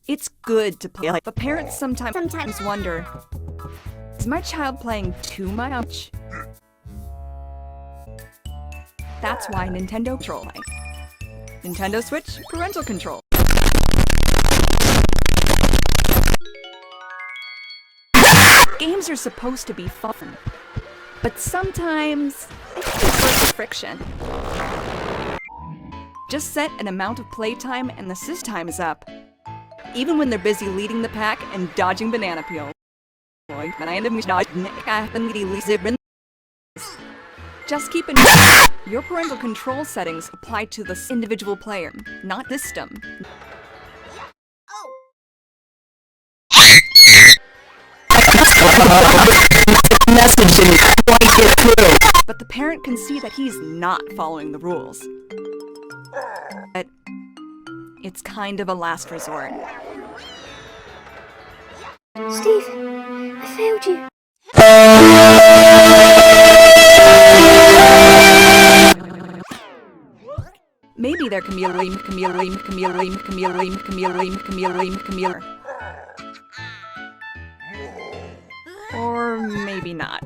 It's good to play, but parents sometimes wonder, is my child playing too much? That's why Nintendo Control. Nintendo Switch Parental Control. Games are supposed to be fun, but sometimes it's just friction. Just set an amount of playtime and the system time is up, even when they're busy leading the pack and dodging banana peels. Just keep in mind, your parental control settings apply to the individual player, not the system. Message didn't quite get through. But the parent can see that he's not following the rules. But it's kind of a last resort. Steve, I failed you. Maybe there can be a or maybe not.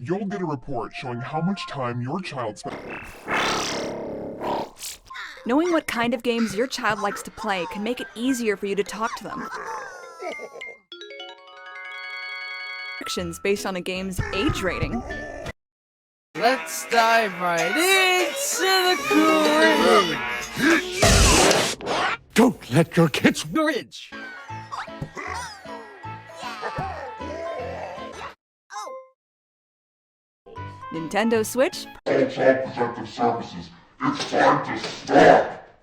You'll get a report showing how much time your child spent. Knowing what kind of games your child likes to play can make it easier for you to talk to them. Restrictions based on a game's age rating. Let's dive right into the cool. Don't let your kids Bridge. Nintendo Switch. All Child Protective Services, it's time to stop!